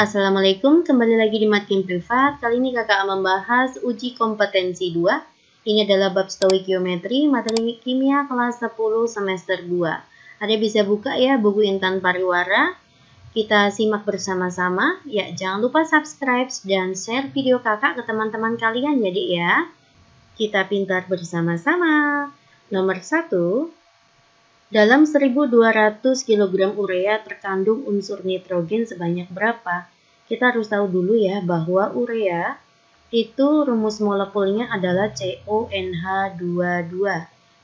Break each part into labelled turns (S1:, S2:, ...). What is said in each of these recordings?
S1: Assalamualaikum, kembali lagi di Matkin Privat. Kali ini kakak membahas uji kompetensi 2. Ini adalah bab stoik geometri, materi kimia kelas 10 semester 2. Ada bisa buka ya buku Intan Pariwara. Kita simak bersama-sama. Ya, jangan lupa subscribe dan share video kakak ke teman-teman kalian ya, Dik ya. Kita pintar bersama-sama. Nomor 1. Dalam 1200 kg urea terkandung unsur nitrogen sebanyak berapa? Kita harus tahu dulu ya bahwa urea itu rumus molekulnya adalah CONH22.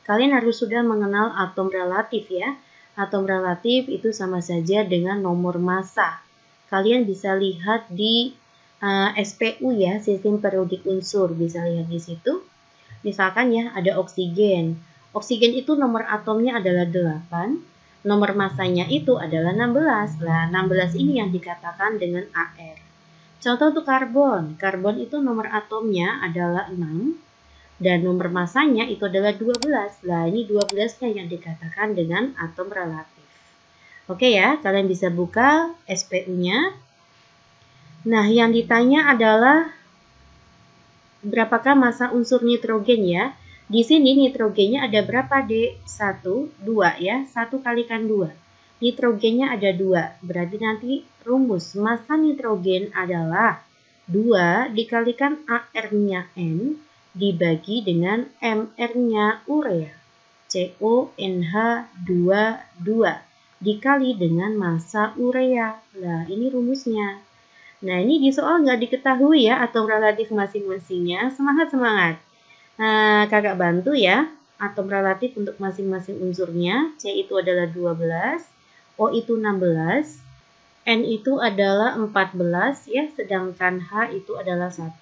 S1: Kalian harus sudah mengenal atom relatif ya. Atom relatif itu sama saja dengan nomor massa. Kalian bisa lihat di SPU ya, sistem periodik unsur, bisa lihat di situ. Misalkan ya ada oksigen. Oksigen itu nomor atomnya adalah 8, nomor massanya itu adalah 16. Nah, 16 ini yang dikatakan dengan AR. Contoh untuk karbon. Karbon itu nomor atomnya adalah 6 dan nomor massanya itu adalah 12. Nah, ini 12-nya yang dikatakan dengan atom relatif. Oke ya, kalian bisa buka SPU-nya. Nah, yang ditanya adalah berapakah massa unsur nitrogen ya? Di sini nitrogennya ada berapa, Dek? 1, 2 ya. 1 kalikan 2. Nitrogennya ada 2. Berarti nanti rumus massa nitrogen adalah 2 dikalikan AR-nya N dibagi dengan MR-nya urea. CONH22 dikali dengan massa urea. Nah, ini rumusnya. Nah, ini di soal nggak diketahui ya atom relatif masing-masingnya. Semangat-semangat. Nah, kakak bantu ya. Atom relatif untuk masing-masing unsurnya. C itu adalah 12, O itu 16, N itu adalah 14 ya, sedangkan H itu adalah 1.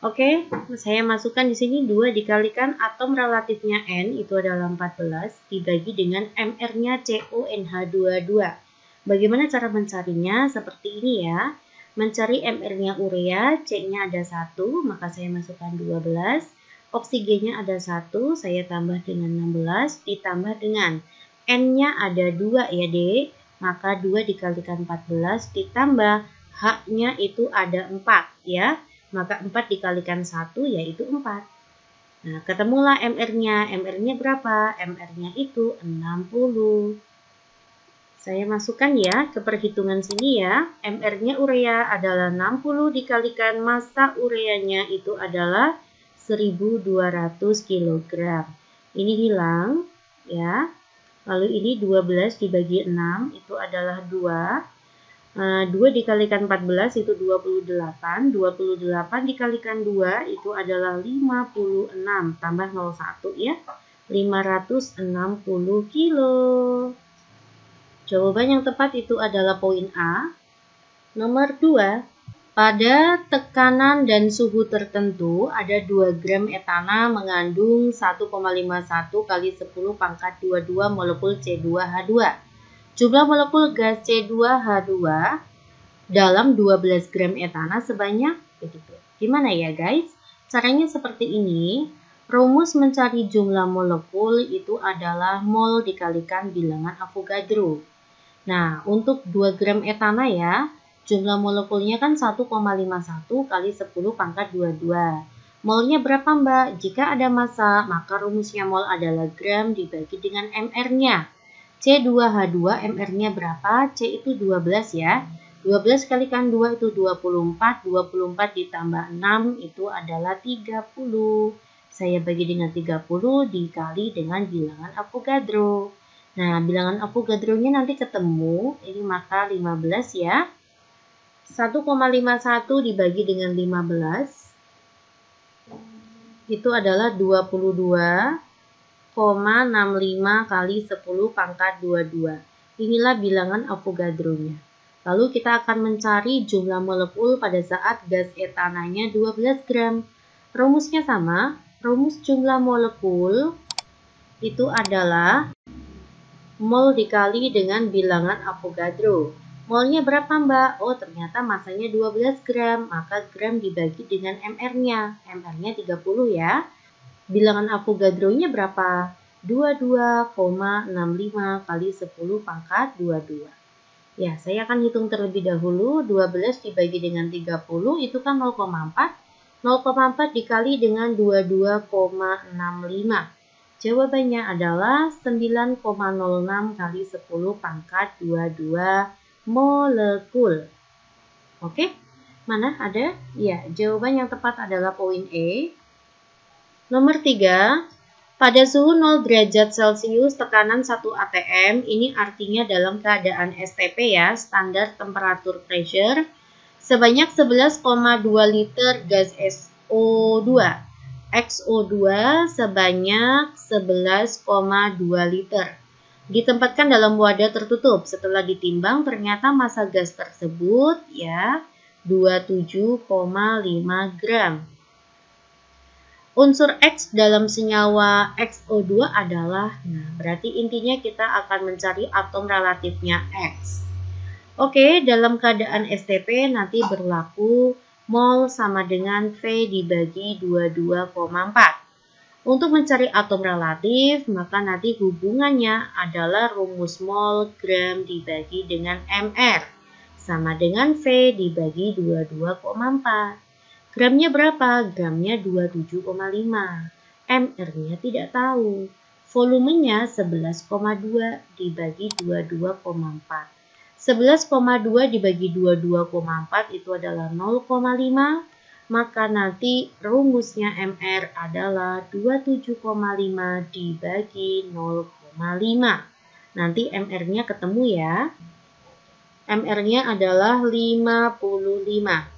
S1: Oke, saya masukkan di sini 2 dikalikan atom relatifnya N itu adalah 14 dibagi dengan MR-nya CONH22. Bagaimana cara mencarinya? Seperti ini ya. Mencari MR-nya urea, C-nya ada 1, maka saya masukkan 12. Oksigennya ada 1, saya tambah dengan 16, ditambah dengan N-nya ada 2 ya, Dek. Maka 2 dikalikan 14, ditambah H-nya itu ada 4 ya. Maka 4 dikalikan 1 yaitu 4. Nah, ketemulah MR-nya. MR-nya berapa? MR-nya itu 60. Saya masukkan ya ke perhitungan sini ya. MR-nya urea adalah 60 dikalikan massa ureanya itu adalah 1200 kg. Ini hilang ya. Lalu ini 12 dibagi 6 itu adalah 2. 2 dikalikan 14 itu 28. 28 dikalikan 2 itu adalah 56. Tambah 01 ya. 560 kilo. Jawaban yang tepat itu adalah poin A. Nomor 2. Pada tekanan dan suhu tertentu, ada 2 gram etana mengandung 1,51 kali 10 pangkat 22 molekul C2H2. Jumlah molekul gas C2H2 dalam 12 gram etana sebanyak begitu. Gimana ya guys? Caranya seperti ini. Rumus mencari jumlah molekul itu adalah mol dikalikan bilangan Avogadro. Nah, untuk 2 gram etana ya, jumlah molekulnya kan 1,51 kali 10 pangkat 22. Molnya berapa Mbak? Jika ada massa, maka rumusnya mol adalah gram dibagi dengan MR-nya. C2H2 MR-nya berapa? C itu 12 ya. 12 kalikan 2 itu 24. 24 ditambah 6 itu adalah 30. Saya bagi dengan 30 dikali dengan bilangan Avogadro. Nah, bilangan Avogadro-nya nanti ketemu, ini maka 15 ya. 1,51 dibagi dengan 15 itu adalah 22,65 kali 10 pangkat 22. Inilah bilangan Avogadro-nya. Lalu kita akan mencari jumlah molekul pada saat gas etananya 12 gram. Rumusnya sama, rumus jumlah molekul itu adalah mol dikali dengan bilangan Avogadro. Molnya berapa Mbak? Oh ternyata massanya 12 gram, maka gram dibagi dengan MR-nya. MR-nya 30 ya. Bilangan Avogadro-nya berapa? 22,65 kali 10 pangkat 22. Ya, saya akan hitung terlebih dahulu. 12 dibagi dengan 30 itu kan 0,4. 0,4 dikali dengan 22,65. Jawabannya adalah 9,06 kali 10 pangkat 22 molekul. Oke, mana ada? Ya, jawaban yang tepat adalah poin E. Nomor 3. Pada suhu 0 derajat Celcius tekanan 1 atm, ini artinya dalam keadaan STP ya, standar temperatur pressure, sebanyak 11,2 liter gas SO2. XO2 sebanyak 11,2 liter. Ditempatkan dalam wadah tertutup. Setelah ditimbang ternyata massa gas tersebut ya 27,5 gram. Unsur X dalam senyawa XO2 adalah, berarti intinya kita akan mencari atom relatifnya X. Oke, dalam keadaan STP nanti berlaku mol sama dengan V dibagi 22,4. Untuk mencari atom relatif, maka nanti hubungannya adalah rumus mol gram dibagi dengan MR, sama dengan V dibagi 22,4. Gramnya berapa? Gramnya 27,5. MR-nya tidak tahu. Volumenya 11,2 dibagi 22,4. 11,2 dibagi 22,4 itu adalah 0,5. Maka nanti rumusnya MR adalah 27,5 dibagi 0,5. Nanti MR-nya ketemu ya. MR-nya adalah 55.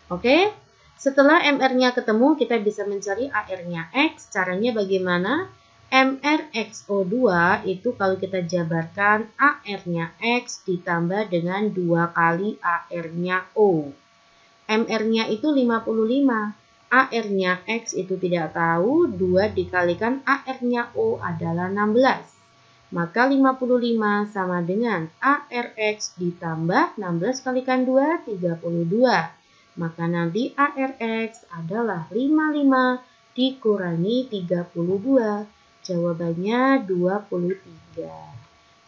S1: Oke, setelah MR-nya ketemu, kita bisa mencari AR-nya X. Caranya bagaimana? MrXO2 itu kalau kita jabarkan AR-nya X ditambah dengan 2 kali AR-nya O. MR-nya itu 55. AR-nya X itu tidak tahu, 2 dikalikan AR-nya O adalah 16. Maka 55 sama dengan ARX ditambah 16 kalikan 2, 32. Maka nanti ARX adalah 55 dikurangi 32. Jawabannya 23.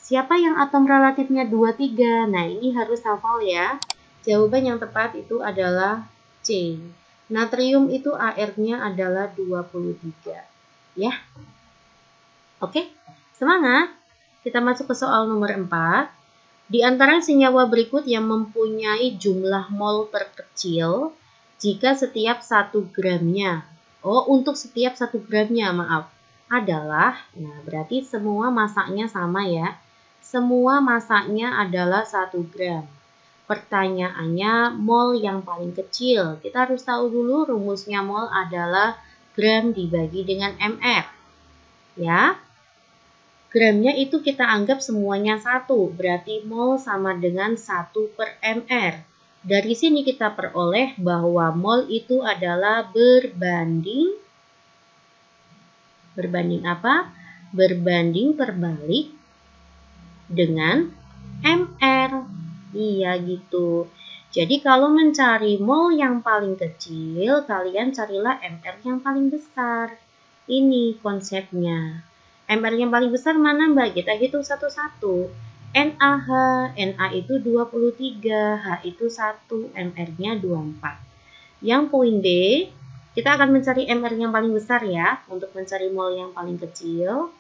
S1: Siapa yang atom relatifnya 23? Nah, ini harus hafal ya. Jawaban yang tepat itu adalah C. Natrium itu AR-nya adalah 23. Ya. Oke, semangat. Kita masuk ke soal nomor 4. Di antara senyawa berikut yang mempunyai jumlah mol terkecil jika setiap 1 gramnya, untuk setiap 1 gramnya, adalah, berarti semua masanya sama ya. Semua masanya adalah 1 gram. Pertanyaannya, mol yang paling kecil. Kita harus tahu dulu rumusnya mol adalah gram dibagi dengan mr. Ya. Gramnya itu kita anggap semuanya 1, berarti mol sama dengan 1/mr. Dari sini kita peroleh bahwa mol itu adalah berbanding apa? Berbanding terbalik dengan mr. Iya gitu. Jadi kalau mencari mol yang paling kecil, kalian carilah mr yang paling besar. Ini konsepnya. MR yang paling besar mana Mbak? Kita hitung satu-satu. NaH, Na itu 23, H itu 1, MR-nya 24. Yang poin D, kita akan mencari MR yang paling besar ya, untuk mencari mol yang paling kecil.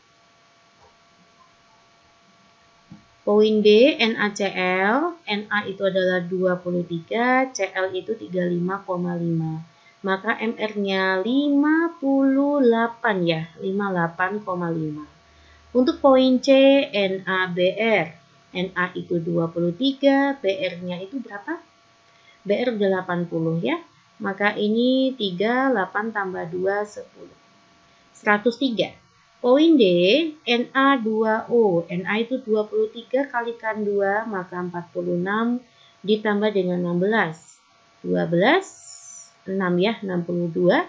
S1: Poin D, NaCl, Na itu adalah 23, Cl itu 35,5. Maka MR-nya 58 ya, 58,5. Untuk poin C, NaBr. Na itu 23, Br-nya itu berapa? Br 80 ya. Maka ini 38 tambah 2, 10. 103. Poin D, Na2O. Na itu 23 kalikan 2, maka 46 ditambah dengan 16. 12. 6 ya, 62.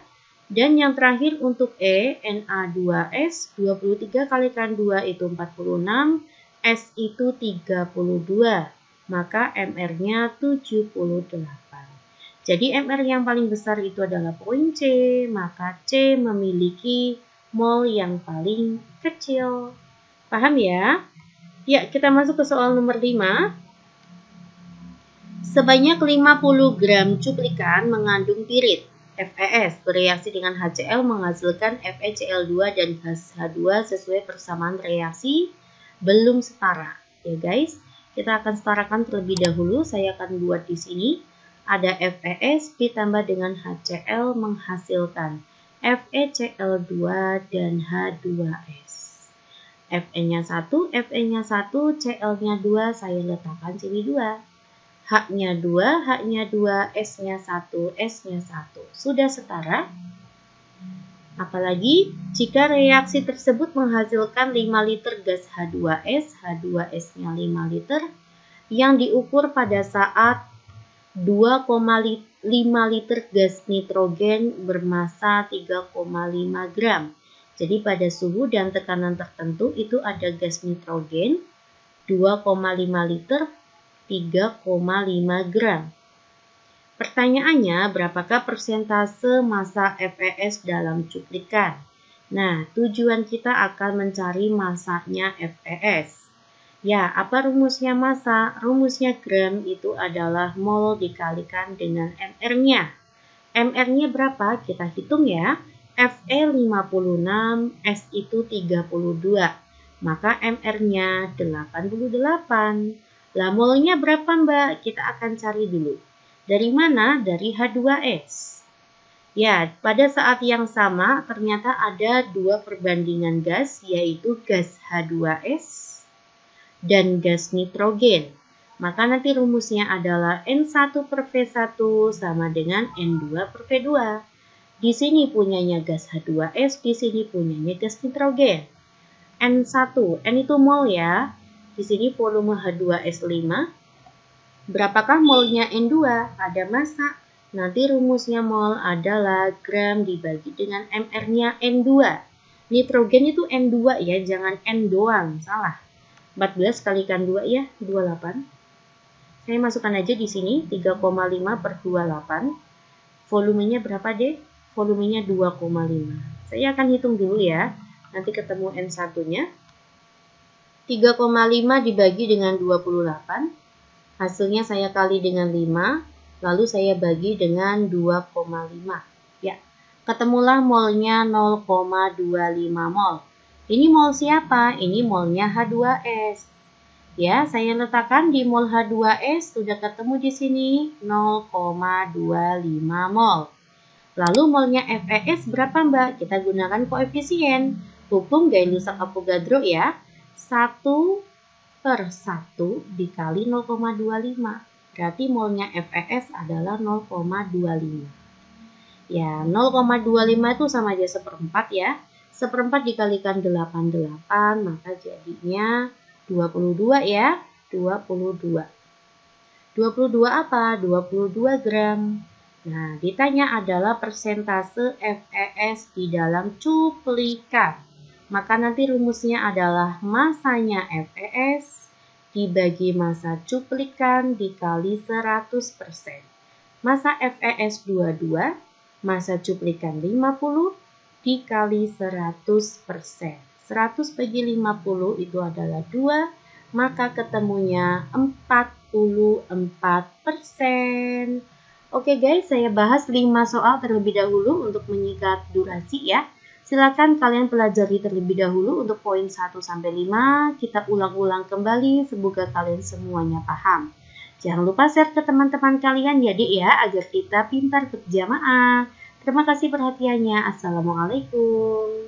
S1: Dan yang terakhir untuk E, Na2S, 23 kalikan 2 itu 46, S itu 32, maka MR-nya 78. Jadi MR yang paling besar itu adalah poin C, maka C memiliki mol yang paling kecil. Paham ya? Ya, kita masuk ke soal nomor 5. Sebanyak 50 gram cuplikan mengandung pirit FeS bereaksi dengan HCl menghasilkan FeCl2 dan gas H2 sesuai persamaan reaksi belum setara. Ya guys, kita akan setarakan terlebih dahulu. Saya akan buat di sini ada FeS ditambah dengan HCl menghasilkan FeCl2 dan H2S. Fe-nya 1, Fe-nya 1, Cl-nya 2, saya letakkan sini 2. H-nya 2, H-nya 2, S-nya 1, S-nya 1. Sudah setara? Apalagi jika reaksi tersebut menghasilkan 5 liter gas H2S, H2S-nya 5 liter, yang diukur pada saat 2,5 liter gas nitrogen bermassa 3,5 gram. Jadi pada suhu dan tekanan tertentu itu ada gas nitrogen 2,5 liter 3,5 gram. Pertanyaannya, berapakah persentase massa FeS dalam cuplikan? Nah, tujuan kita akan mencari massanya FeS. Ya, apa rumusnya massa? Rumusnya gram itu adalah mol dikalikan dengan mR-nya. mR-nya berapa? Kita hitung ya. Fe 56, S itu 32. Maka mR-nya 88. Lah molnya berapa Mbak? Kita akan cari dulu. Dari mana? Dari H2S. Ya, pada saat yang sama ternyata ada dua perbandingan gas, yaitu gas H2S dan gas nitrogen. Maka nanti rumusnya adalah N1 per V1 sama dengan N2 per V2. Di sini punyanya gas H2S, di sini punyanya gas nitrogen. N1, N itu mol ya. Di sini volume H2S 5. Berapakah molnya N2? Ada massa. Nanti rumusnya mol adalah gram dibagi dengan mR-nya N2. Nitrogen itu N2 ya, jangan N doang, salah. 14 kalikan 2 ya, 28. Saya masukkan aja di sini 3,5 per 28. Volumenya berapa deh? Volumenya 2,5. Saya akan hitung dulu ya. Nanti ketemu N1-nya. 3,5 dibagi dengan 28, hasilnya saya kali dengan 5, lalu saya bagi dengan 2,5. Ya, ketemulah molnya 0,25 mol. Ini mol siapa? Ini molnya H2S. Ya, saya letakkan di mol H2S, sudah ketemu di sini 0,25 mol. Lalu molnya FeS berapa Mbak? Kita gunakan koefisien. Hukum Gay-Lussac-Avogadro ya. 1 per 1 dikali 0,25. Berarti molnya FeS adalah 0,25. Ya, 0,25 itu sama aja seperempat ya. Seperempat dikalikan 88, maka jadinya 22 ya. 22. 22 apa? 22 gram. Nah, ditanya adalah persentase FeS di dalam cuplikan. Maka nanti rumusnya adalah massanya FeS dibagi massa cuplikan dikali 100%. Massa FeS 22, massa cuplikan 50 dikali 100%. 100 bagi 50 itu adalah 2, maka ketemunya 44%. Oke guys, saya bahas 5 soal terlebih dahulu untuk menyingkat durasi ya. Silakan kalian pelajari terlebih dahulu untuk poin 1-5. Kita ulang-ulang kembali, semoga kalian semuanya paham. Jangan lupa share ke teman-teman kalian ya Dek ya, agar kita pintar berjamaah. Terima kasih perhatiannya. Assalamualaikum.